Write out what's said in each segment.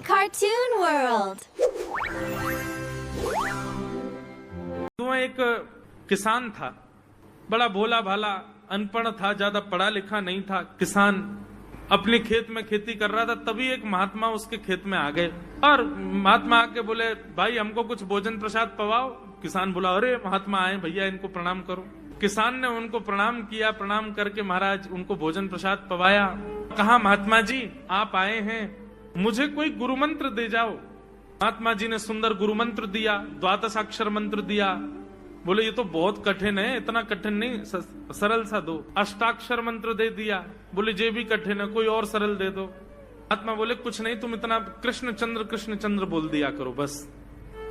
Cartoon World. तो एक किसान था, बड़ा भोला भाला, अनपढ़ था, ज्यादा पढ़ा लिखा नहीं था। किसान अपने खेत में खेती कर रहा था, तभी एक महात्मा उसके खेत में आ गए और महात्मा आके बोले, भाई हमको कुछ भोजन प्रसाद पवाओ। किसान बोला, अरे महात्मा आए, भैया इनको प्रणाम करो। किसान ने उनको प्रणाम किया, प्रणाम करके महाराज उनको भोजन प्रसाद पवाया। कहा, महात्मा जी आप आए हैं, मुझे कोई गुरु मंत्र दे जाओ। महात्मा जी ने सुंदर गुरु मंत्र दिया, द्वादशाक्षर मंत्र दिया। बोले ये तो बहुत कठिन है, इतना कठिन नहीं, सरल सा दो। अष्टाक्षर मंत्र दे दिया। बोले ये भी कठिन है, कोई और सरल दे दो। महात्मा बोले कुछ नहीं, तुम इतना कृष्ण चंद्र बोल दिया करो बस।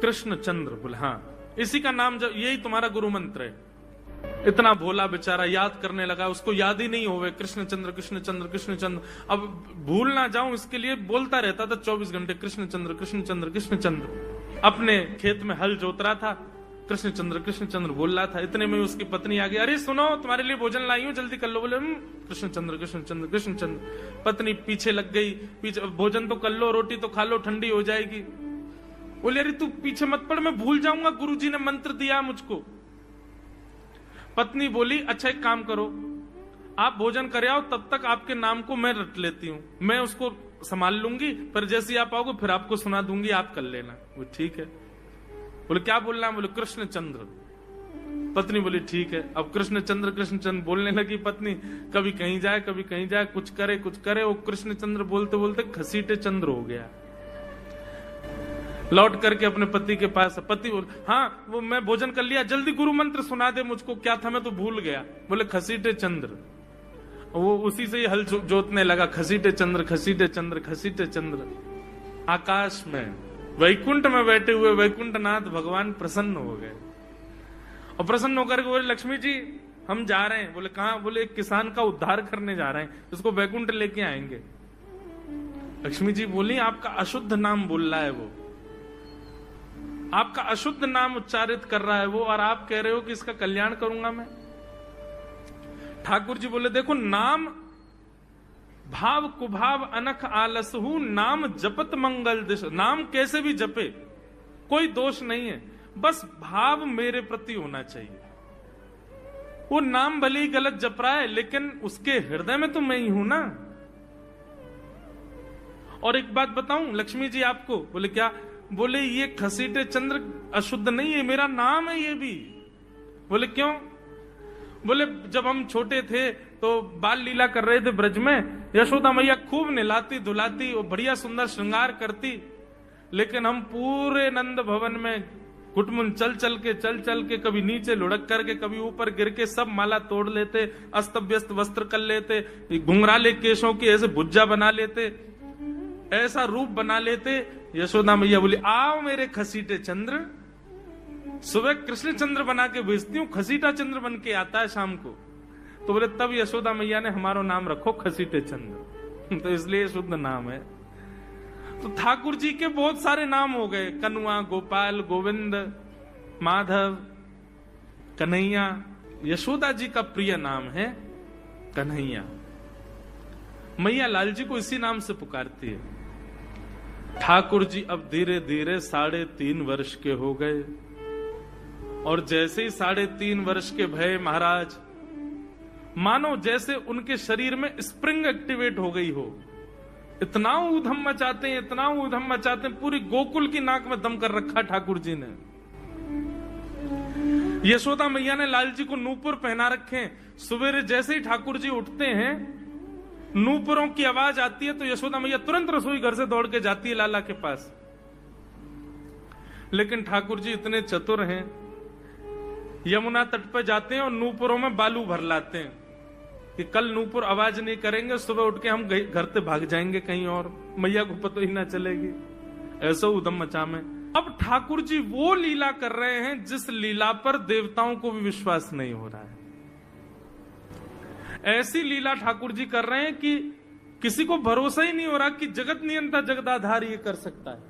कृष्ण चंद्र। बोले हाँ, इसी का नाम यही तुम्हारा गुरु मंत्र है। इतना भोला बेचारा याद करने लगा, उसको याद ही नहीं होवे कृष्ण चंद्र कृष्ण चंद्र कृष्ण चंद्र। अब भूल ना जाऊं इसके लिए बोलता रहता था 24 घंटे, कृष्ण चंद्र कृष्ण चंद्र कृष्ण चंद्र। अपने खेत में हल जोत रहा था, कृष्ण चंद्र बोल रहा था। इतने में उसकी पत्नी आ गई, अरे सुनो तुम्हारे लिए भोजन लाई हूं, जल्दी कर लो। बोले कृष्ण चंद्र कृष्ण चंद्र कृष्ण चंद्र। पत्नी पीछे लग गई, पीछे, भोजन तो कर लो, रोटी तो खा लो, ठंडी हो जाएगी। बोले अरे तू पीछे मत पड़, मैं भूल जाऊंगा, गुरुजी ने मंत्र दिया मुझको। पत्नी बोली, अच्छा एक काम करो, आप भोजन कर आओ, तब तक आपके नाम को मैं रट लेती हूँ, मैं उसको संभाल लूंगी, पर जैसे आप आओगे फिर आपको सुना दूंगी, आप कर लेना। वो ठीक है। बोले क्या बोलना है? बोले कृष्ण चंद्र। पत्नी बोली ठीक है। अब कृष्ण चंद्र बोलने लगी पत्नी। कभी कहीं जाए कभी कहीं जाए, कुछ करे। वो कृष्ण चंद्र बोलते बोलते घसीटे चंद्र हो गया। लौट करके अपने पति के पास, पति बोले हाँ वो मैं भोजन कर लिया, जल्दी गुरु मंत्र सुना दे मुझको, क्या था मैं तो भूल गया। बोले घसीटे चंद्र। वो उसी से ही हल जोतने लगा, घसीटे चंद्र घसीटे चंद्र घसीटे चंद्र। आकाश में वैकुंठ में बैठे हुए वैकुंठनाथ भगवान प्रसन्न हो गए और प्रसन्न होकर के बोले, लक्ष्मी जी हम जा रहे हैं। बोले कहां? बोले एक किसान का उद्धार करने जा रहे हैं, उसको वैकुंठ लेके आएंगे। लक्ष्मी जी बोली, आपका अशुद्ध नाम बोल रहा है वो, आपका अशुद्ध नाम उच्चारित कर रहा है वो, और आप कह रहे हो कि इसका कल्याण करूंगा मैं। ठाकुर जी बोले, देखो नाम भाव कुभाव अनख आलसहु, नाम जपत मंगल दिश। नाम कैसे भी जपे कोई दोष नहीं है, बस भाव मेरे प्रति होना चाहिए। वो नाम भले ही गलत जप रहा है, लेकिन उसके हृदय में तो मैं ही हूं ना। और एक बात बताऊं लक्ष्मी जी आपको। बोले क्या? बोले ये घसीटे चंद्र अशुद्ध नहीं है, मेरा नाम है ये भी। बोले क्यों? बोले जब हम छोटे थे तो बाल लीला कर रहे थे ब्रज में, यशोदा मैया खूब नहलाती धुलाती और बढ़िया सुंदर श्रृंगार करती, लेकिन हम पूरे नंद भवन में घुटमुन चल चल के कभी नीचे लुढ़क करके कभी ऊपर गिर के सब माला तोड़ लेते, अस्त व्यस्त वस्त्र कर लेते, घुंघराले केशों की ऐसे भुज्जा बना लेते, ऐसा रूप बना लेते। यशोदा मैया बोली, आओ मेरे खसीटे चंद्र, सुबह कृष्ण चंद्र बना के भेजती हूँ, खसीटा चंद्र बन के आता है शाम को। तो बोले तब यशोदा मैया ने हमारा नाम रखो खसीटे चंद्र तो इसलिए शुद्ध नाम है। तो ठाकुर जी के बहुत सारे नाम हो गए, कनुआ, गोपाल, गोविंद, माधव, कन्हैया। यशोदा जी का प्रिय नाम है कन्हैया। मैया लाल जी को इसी नाम से पुकारती है। ठाकुर जी अब धीरे धीरे 3.5 वर्ष के हो गए, और जैसे ही 3.5 वर्ष के भय महाराज, मानो जैसे उनके शरीर में स्प्रिंग एक्टिवेट हो गई हो। इतना ऊधम मचाते हैं, इतना ऊधम मचाते हैं, पूरी गोकुल की नाक में दम कर रखा ठाकुर जी ने। यशोदा मैया ने लाल जी को नूपुर पहना रखे। सवेरे जैसे ही ठाकुर जी उठते हैं, नूपुरों की आवाज आती है तो यशोदा मैया तुरंत रसोई घर से दौड़ के जाती है लाला के पास। लेकिन ठाकुर जी इतने चतुर हैं, यमुना तट पर जाते हैं और नूपुरों में बालू भर लाते हैं कि कल नूपुर आवाज नहीं करेंगे, सुबह उठ के हम घर से भाग जाएंगे कहीं और, मैया को पता ही ना चलेगी। ऐसा उदम मचा में। अब ठाकुर जी वो लीला कर रहे हैं जिस लीला पर देवताओं को भी विश्वास नहीं हो रहा है। ऐसी लीला ठाकुर जी कर रहे हैं कि किसी को भरोसा ही नहीं हो रहा कि जगत नियंता जगदाधार ये कर सकता है।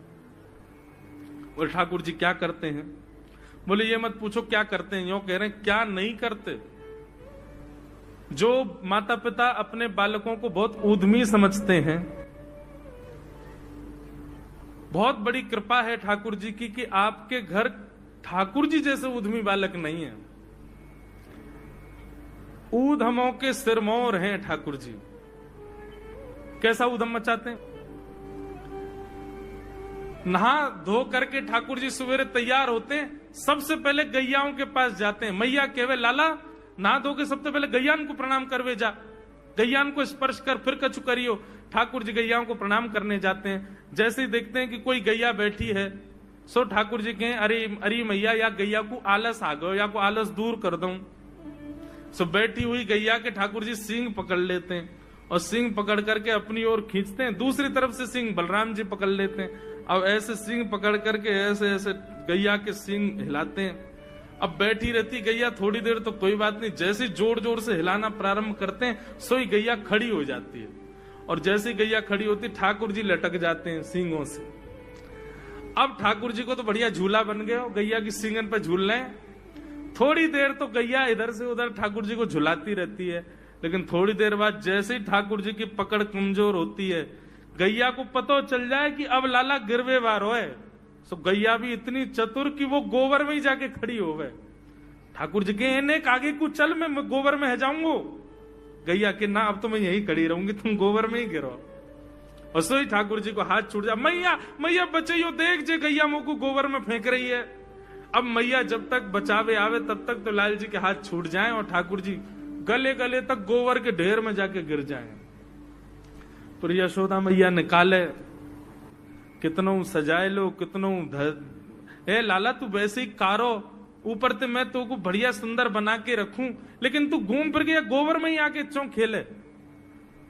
और ठाकुर जी क्या करते हैं? बोले ये मत पूछो क्या करते हैं, यो कह रहे हैं क्या नहीं करते। जो माता पिता अपने बालकों को बहुत उद्यमी समझते हैं, बहुत बड़ी कृपा है ठाकुर जी की कि आपके घर ठाकुर जी जैसे उद्यमी बालक नहीं है। ऊधमों के सिरमौर हैं ठाकुर जी। कैसा उधम मचाते हैं? नहा धो करके ठाकुर जी सवेरे तैयार होते हैं, सबसे पहले गैयाओं के पास जाते हैं। मैया कहवे लाला नहा धो के सबसे पहले गैयान को प्रणाम करवे जा, गैयान को स्पर्श कर फिर कछु करियो। ठाकुर जी गैयाओं को प्रणाम करने जाते हैं। जैसे ही देखते हैं कि कोई गैया बैठी है, सो ठाकुर जी कहें अरे अरे मैया या गैया को आलस आ गयो, या को आलस दूर कर दूं। सो बैठी हुई गैया के ठाकुर जी सींग पकड़ लेते हैं और सींग पकड़ करके अपनी ओर खींचते हैं। दूसरी तरफ से सींग बलराम जी पकड़ लेते हैं। अब ऐसे सींग पकड़ करके ऐसे ऐसे गैया के सींग हिलाते हैं। अब बैठी रहती गैया थोड़ी देर तो कोई बात नहीं, जैसे जोर जोर से हिलाना प्रारंभ करते हैं सोई गैया खड़ी हो जाती है। और जैसे गैया खड़ी होती ठाकुर जी लटक जाते हैं सींगों से। अब ठाकुर जी को तो बढ़िया झूला बन गया, गैया की सींगन पर झूल रहे। थोड़ी देर तो गैया इधर से उधर ठाकुर जी को झुलाती रहती है, लेकिन थोड़ी देर बाद जैसे ही ठाकुर जी की पकड़ कमजोर होती है, गैया को पता चल जाए कि अब लाला गिरवे वार होए, तो गैया भी इतनी चतुर कि वो गोबर में ही जाके खड़ी हो गए। ठाकुर जी के इन्हें आगे को चल, मैं गोबर में है जाऊंगो। गैया के ना अब तो मैं यही खड़ी रहूंगी, तुम गोबर में ही गिरो। और सोई ठाकुर जी को हाथ छूट जा, मैया मैया बचाइयो, देख जे गैया मुंह को गोबर में फेंक रही है। अब मैया जब तक बचावे आवे तब तक तो लाल जी के हाथ छूट जाएं और ठाकुर जी गले गले तक गोबर के ढेर में जाके गिर जाएं। पर यशोदा मैया निकाले, कितनों सजाए लो, कितनों ए लाला तू वैसे ही कारो, ऊपर से मैं तो को बढ़िया सुंदर बना के रखूं, लेकिन तू घूम फिर के गोबर में ही आके चौ खेले।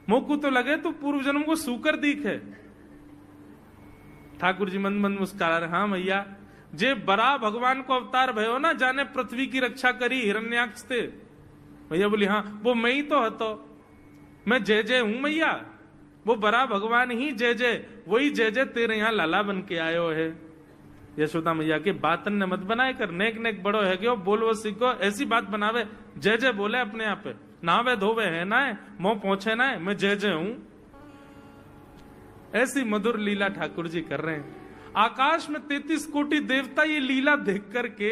मोकू तो लगे तू पूर्व जन्म को सूकर दीख है। ठाकुर जी मंद मंद मुस्कुरा रहे, हाँ मैया जे बड़ा भगवान को अवतार भयो ना, जाने पृथ्वी की रक्षा करी हिरण्याक्ष थे। मैया बोली हाँ वो मैं ही तो हतो, मैं जय जय हूं मैया, वो बड़ा भगवान ही जय जय, वही जय जय तेरे यहाँ लाला बन के आयो है। यशोदा मैया के बातन ने मत बनाए कर, नेक नेक बड़ो है क्यों, बोलवो सीखो, ऐसी बात बनावे, जय जय बोले अपने आप पे, नावे धोवे है ना मोह पहुंचे ना, मैं जय जय हूं। ऐसी मधुर लीला ठाकुर जी कर रहे हैं। आकाश में 33 कोटि देवता ये लीला देख करके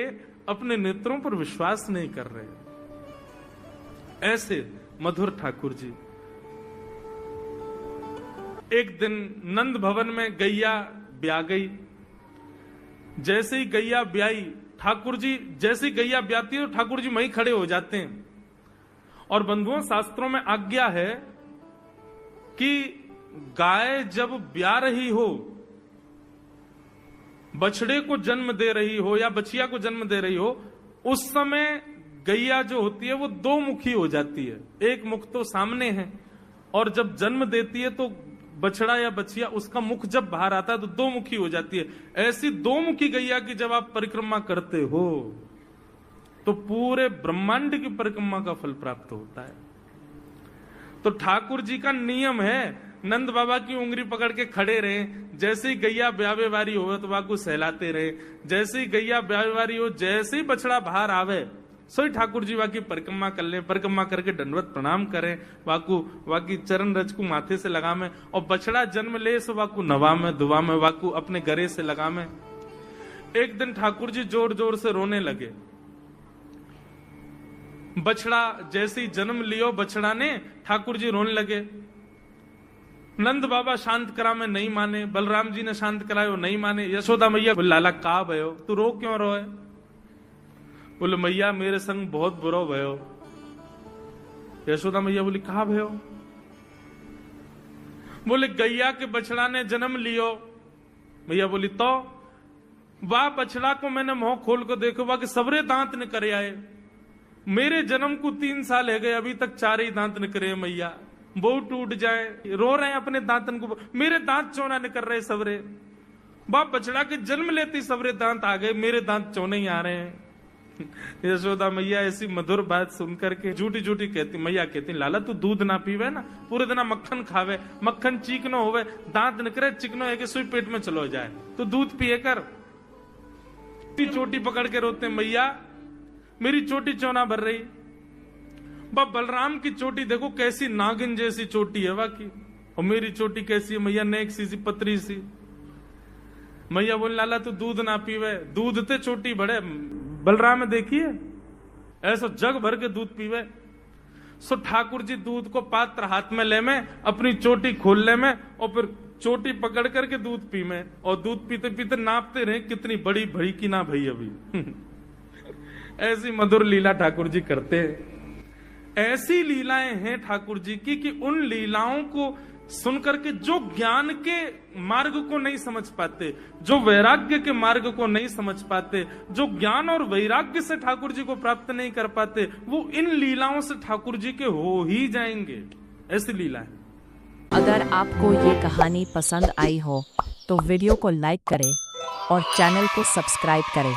अपने नेत्रों पर विश्वास नहीं कर रहे। ऐसे मधुर ठाकुर जी। एक दिन नंद भवन में गैया ब्याह गई। जैसे ही गैया ब्याई, ठाकुर जी जैसे ही गैया ब्याती है तो ठाकुर जी वहीं खड़े हो जाते हैं। और बंधुओं शास्त्रों में आज्ञा है कि गाय जब ब्याह रही हो, बछड़े को जन्म दे रही हो या बछिया को जन्म दे रही हो, उस समय गैया जो होती है वो दो मुखी हो जाती है। एक मुख तो सामने है, और जब जन्म देती है तो बछड़ा या बछिया उसका मुख जब बाहर आता है तो दो मुखी हो जाती है। ऐसी दो मुखी गैया की जब आप परिक्रमा करते हो तो पूरे ब्रह्मांड की परिक्रमा का फल प्राप्त होता है। तो ठाकुर जी का नियम है, नंद बाबा की उंगली पकड़ के खड़े रहे, जैसे ही गैया ब्यावे वारी हो तो वाकू सहलाते रहे, जैसे ही गैया ब्यावे वारी हो, जैसे ही बछड़ा बाहर आवे सोई ठाकुर जी वाकी परिक्रमा कर ले, परिक्रमा करके दंडवत प्रणाम करें, वाकू वाकी चरण रज को माथे से लगा में, और बछड़ा जन्म ले सो वाकू नवा में दुआ में वाकू अपने गरे से लगा में। एक दिन ठाकुर जी जोर जोर से रोने लगे। बछड़ा जैसे ही जन्म लियो बछड़ा ने, ठाकुर जी रोने लगे। नंद बाबा शांत करा में नहीं माने, बलराम जी ने शांत करायो नहीं माने। यशोदा मैया बोले लाला का भयो, तू रो क्यों रोए? बोले मैया मेरे संग बहुत बुरा भयो। यशोदा मैया बोली कहा भयो? बोले गैया के बछड़ा ने जन्म लियो। मैया बोली तो वाह बछड़ा को मैंने मुंह खोल को देखो, वाह के सबरे दांत निकरे आए। मेरे जन्म को 3 साल है गए, अभी तक 4 ही दांत निकरे मैया, वो टूट जाए, रो रहे हैं अपने दांतन को, मेरे दांत चौना निकल रहे सबरे। बाप बछड़ा के जन्म लेते सबरे दांत आ गए, मेरे दांत चौने ही आ रहे हैं। यशोदा मैया ऐसी मधुर बात सुनकर के झूठी झूठी कहती, मैया कहती लाला तू दूध ना पीवे ना, पूरे दिन मक्खन खावे, मक्खन चीकनो होवे, दांत निकले चिकनो है कि सुई पेट में चलो जाए, तो दूध पिए कर। चोटी पकड़ के रोते मैया मेरी चोटी चौना भर रही। बाप बलराम की चोटी देखो कैसी नागिन जैसी चोटी है वाकी, और मेरी चोटी कैसी है मैया, नेक सी पतरी सी। मैया बोले लाला तू दूध ना पीवे, दूध ते चोटी बड़े। बलराम देखिए ऐसा जग भर के दूध पीवे। सो ठाकुर जी दूध को पात्र हाथ में ले में, अपनी चोटी खोल ले में, और फिर चोटी पकड़ करके दूध पी में, और दूध पीते पीते नापते रहे कितनी बड़ी भई कि ना भई अभी। ऐसी मधुर लीला ठाकुर जी करते हैं। ऐसी लीलाएं हैं ठाकुर जी की कि उन लीलाओं को सुनकर के जो ज्ञान के मार्ग को नहीं समझ पाते, जो वैराग्य के मार्ग को नहीं समझ पाते, जो ज्ञान और वैराग्य से ठाकुर जी को प्राप्त नहीं कर पाते, वो इन लीलाओं से ठाकुर जी के हो ही जाएंगे। ऐसी लीला है। अगर आपको ये कहानी पसंद आई हो तो वीडियो को लाइक करें और चैनल को सब्सक्राइब करें।